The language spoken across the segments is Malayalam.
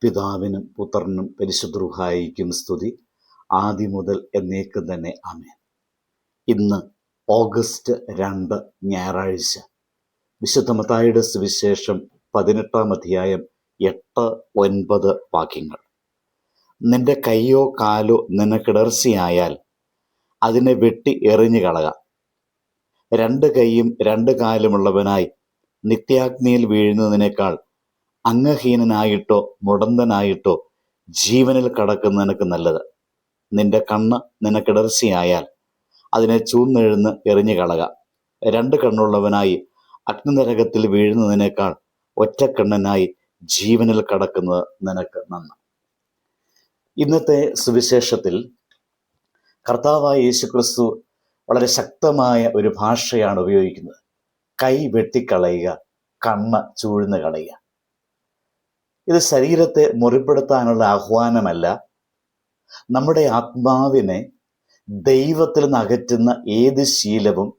പിതാവിനും പുത്രനും പരിശുദ്ധ റൂഹായിക്കും സ്തുതി, ആദ്യം മുതൽ എന്നേക്കും തന്നെ ആമേൻ. ഇന്ന് ഓഗസ്റ്റ് 2 ഞായറാഴ്ച. വിശുദ്ധ മത്തായിയുടെ സുവിശേഷം 18-ാം അധ്യായം 8-9 വാക്യങ്ങൾ. നിന്റെ കൈയോ കാലോ നിനക്കിടർച്ചയായാൽ അതിനെ വെട്ടി എറിഞ്ഞു കളക. 2 കൈയും 2 കാലുമുള്ളവനായി നിത്യാഗ്നിയിൽ വീഴുന്നതിനേക്കാൾ അംഗഹീനനായിട്ടോ മുടന്തനായിട്ടോ ജീവനിൽ കടക്കുന്ന നിനക്ക് നല്ലത്. നിന്റെ കണ്ണ് നിനക്കിടർച്ചയായാൽ അതിനെ ചൂന്നെഴുന്ന് എറിഞ്ഞു കളക. 2 കണ്ണുള്ളവനായി അഗ്നിനരകത്തിൽ വീഴുന്നതിനേക്കാൾ ഒറ്റക്കണ്ണനായി ജീവനിൽ കടക്കുന്നത് നിനക്ക് നന്ന്. ഇന്നത്തെ സുവിശേഷത്തിൽ കർത്താവായ യേശുക്രിസ്തു വളരെ ശക്തമായ ഒരു ഭാഷയാണ് ഉപയോഗിക്കുന്നത്. കൈ വെട്ടിക്കളയുക, കണ്ണ് ചൂഴ്ന്നു കളയുക. ഇത് ശരീരത്തെ മുറിപ്പെടുത്താനുള്ള ആഹ്വാനമല്ല, നമ്മുടെ ആത്മാവിനെ ദൈവത്തിൽ നിന്ന് അകറ്റുന്ന ഏത് ശീലവും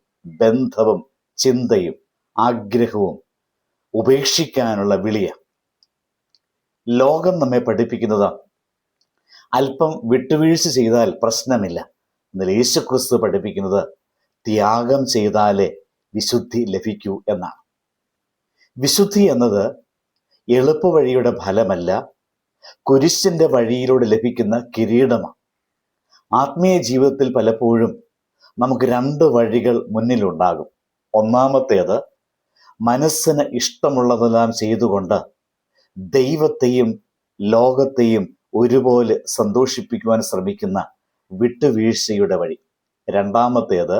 ബന്ധവും ചിന്തയും ആഗ്രഹവും ഉപേക്ഷിക്കാനുള്ള വിളിയാണ്. ലോകം നമ്മെ പഠിപ്പിക്കുന്നത് അല്പം വിട്ടുവീഴ്ച ചെയ്താൽ പ്രശ്നമില്ല. എന്നാൽ യേശുക്രിസ്തു പഠിപ്പിക്കുന്നത് ത്യാഗം ചെയ്താലേ വിശുദ്ധി ലഭിക്കൂ എന്നാണ്. വിശുദ്ധി എന്നത് എളുപ്പവഴിയുടെ ഫലമല്ല, കുരിശിന്റെ വഴിയിലൂടെ ലഭിക്കുന്ന കിരീടമാണ്. ആത്മീയ ജീവിതത്തിൽ പലപ്പോഴും നമുക്ക് 2 വഴികൾ മുന്നിലുണ്ടാകും. ഒന്നാമത്തേത്, മനസ്സിന് ഇഷ്ടമുള്ളതെല്ലാം ചെയ്തുകൊണ്ട് ദൈവത്തെയും ലോകത്തെയും ഒരുപോലെ സന്തോഷിപ്പിക്കുവാൻ ശ്രമിക്കുന്ന വിട്ടുവീഴ്ചയുടെ വഴി. രണ്ടാമത്തേത്,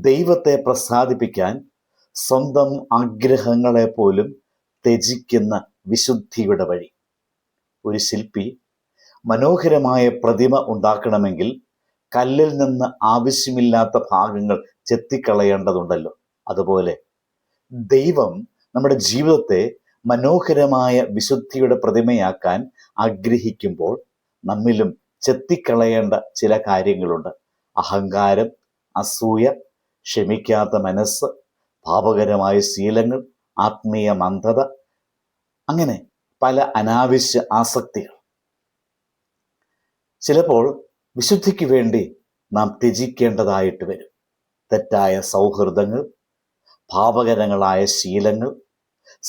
ദൈവത്തെ പ്രസാദിപ്പിക്കാൻ സ്വന്തം ആഗ്രഹങ്ങളെ പോലും ത്യജിക്കുന്ന വിശുദ്ധിയുടെ വഴി. ഒരു ശില്പി മനോഹരമായ പ്രതിമ ഉണ്ടാക്കണമെങ്കിൽ കല്ലിൽ നിന്ന് ആവശ്യമില്ലാത്ത ഭാഗങ്ങൾ ചെത്തിക്കളയേണ്ടതുണ്ടല്ലോ. അതുപോലെ ദൈവം നമ്മുടെ ജീവിതത്തെ മനോഹരമായ വിശുദ്ധിയുടെ പ്രതിമയാക്കാൻ ആഗ്രഹിക്കുമ്പോൾ നമ്മിലും ചെത്തിക്കളയേണ്ട ചില കാര്യങ്ങളുണ്ട്. അഹങ്കാരം, അസൂയ, ക്ഷമിക്കാത്ത മനസ്സ്, പാപകരമായ ശീലങ്ങൾ, ആത്മീയ മന്ദത, അങ്ങനെ പല അനാവശ്യ ആസക്തികൾ. ചിലപ്പോൾ വിശുദ്ധിക്ക് വേണ്ടി നാം ത്യജിക്കേണ്ടതായിട്ട് വരും. തെറ്റായ സൗഹൃദങ്ങൾ, പാപകരങ്ങളായ ശീലങ്ങൾ,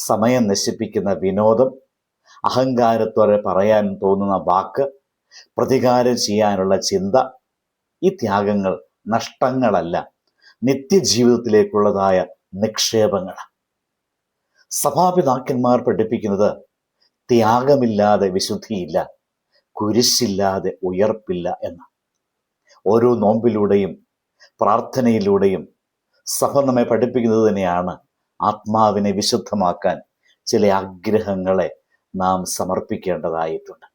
സമയം നശിപ്പിക്കുന്ന വിനോദം, അഹങ്കാരത്തോടെ പറയാൻ തോന്നുന്ന വാക്ക്, പ്രതികാരം ചെയ്യാനുള്ള ചിന്ത. ഈ ത്യാഗങ്ങൾ നഷ്ടങ്ങളല്ല, നിത്യജീവിതത്തിലേക്കുള്ളതായ നിക്ഷേപങ്ങളാണ്. സഭാപിതാക്കന്മാർ പഠിപ്പിക്കുന്നത് ത്യാഗമില്ലാതെ വിശുദ്ധിയില്ല, കുരിശില്ലാതെ ഉയർപ്പില്ല എന്ന്. ഓരോ നോമ്പിലൂടെയും പ്രാർത്ഥനയിലൂടെയും സഭ നമ്മെ പഠിപ്പിക്കുന്നത് തന്നെയാണ് ആത്മാവിനെ വിശുദ്ധമാക്കാൻ ചില ആഗ്രഹങ്ങളെ നാം സമർപ്പിക്കേണ്ടതായിട്ടുണ്ട്.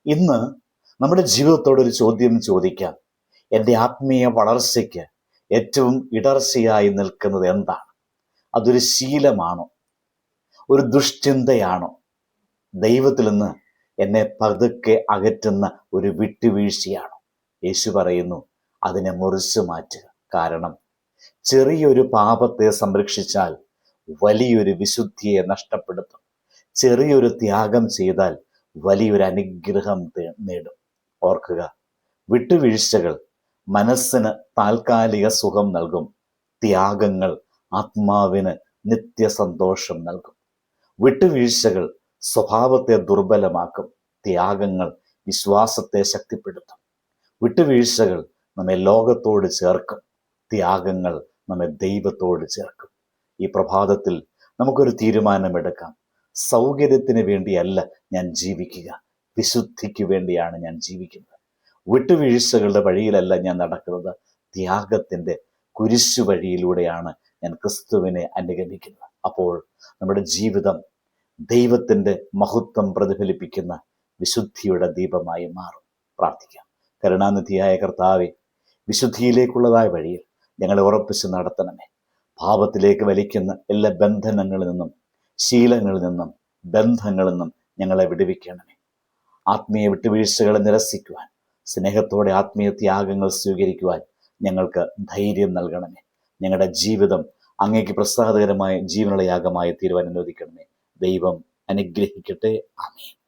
ഇന്ന് നമ്മുടെ ജീവിതത്തോടൊരു ചോദ്യം ചോദിക്കാം. എൻ്റെ ആത്മീയ വളർച്ചയ്ക്ക് ഏറ്റവും ഇടർച്ചയായി നിൽക്കുന്നത് എന്താണ്? അതൊരു ശീലമാണോ? ഒരു ദുഷ്ചിന്തയാണോ? ദൈവത്തിൽ നിന്ന് എന്നെ പതുക്കെ അകറ്റുന്ന ഒരു വിട്ടുവീഴ്ചയാണോ? യേശു പറയുന്നു, അതിനെ മുറിച്ചു മാറ്റുക. കാരണം ചെറിയൊരു പാപത്തെ സംരക്ഷിച്ചാൽ വലിയൊരു വിശുദ്ധിയെ നഷ്ടപ്പെടുത്തും. ചെറിയൊരു ത്യാഗം ചെയ്താൽ വലിയൊരു അനുഗ്രഹം നേടും. ഓർക്കുക, വിട്ടുവീഴ്ചകൾ മനസ്സിന് താൽക്കാലിക സുഖം നൽകും. ത്യാഗങ്ങൾ ആത്മാവിന് നിത്യസന്തോഷം നൽകും. വിട്ടുവീഴ്ചകൾ സ്വഭാവത്തെ ദുർബലമാക്കും. ത്യാഗങ്ങൾ വിശ്വാസത്തെ ശക്തിപ്പെടുത്തും. വിട്ടുവീഴ്ചകൾ നമ്മെ ലോകത്തോട് ചേർക്കും. ത്യാഗങ്ങൾ നമ്മെ ദൈവത്തോട് ചേർക്കും. ഈ പ്രഭാതത്തിൽ നമുക്കൊരു തീരുമാനമെടുക്കാം. സൗകര്യത്തിന് വേണ്ടിയല്ല ഞാൻ ജീവിക്കുക, വിശുദ്ധിക്ക് വേണ്ടിയാണ് ഞാൻ ജീവിക്കുന്നത്. വിട്ടുവീഴ്ചകളുടെ വഴിയിലല്ല ഞാൻ നടക്കുന്നത്, ത്യാഗത്തിൻ്റെ കുരിശു വഴിയിലൂടെയാണ് ഞാൻ ക്രിസ്തുവിനെ അനുഗമിക്കുന്നത്. അപ്പോൾ നമ്മുടെ ജീവിതം ദൈവത്തിൻ്റെ മഹത്വം പ്രതിഫലിപ്പിക്കുന്ന വിശുദ്ധിയുടെ ദീപമായി മാറും. പ്രാർത്ഥിക്കാം. കരുണാനിധിയായ കർത്താവേ, വിശുദ്ധിയിലേക്കുള്ളതായ വഴിയിൽ ഞങ്ങളെ ഉറപ്പിച്ച് നടത്തണമേ. പാപത്തിലേക്ക് വലിക്കുന്ന എല്ലാ ബന്ധനങ്ങളിൽ നിന്നും, ശീലങ്ങളിൽ നിന്നും, ബന്ധങ്ങളിൽ നിന്നും ഞങ്ങളെ വിടുവിക്കണമേ. ആത്മീയ വിട്ടുവീഴ്ചകളെ നിരസിക്കുവാൻ, സ്നേഹത്തോടെ ആത്മീയ ത്യാഗങ്ങൾ സ്വീകരിക്കുവാൻ ഞങ്ങൾക്ക് ധൈര്യം നൽകണമേ. ഞങ്ങളുടെ ജീവിതം അങ്ങേക്ക് പ്രസാദകരമായ ജീവനുള്ള യാഗമായി തീരുവാൻ അനുവദിക്കണമേ. ദൈവം അനുഗ്രഹിക്കട്ടെ. ആമേൻ.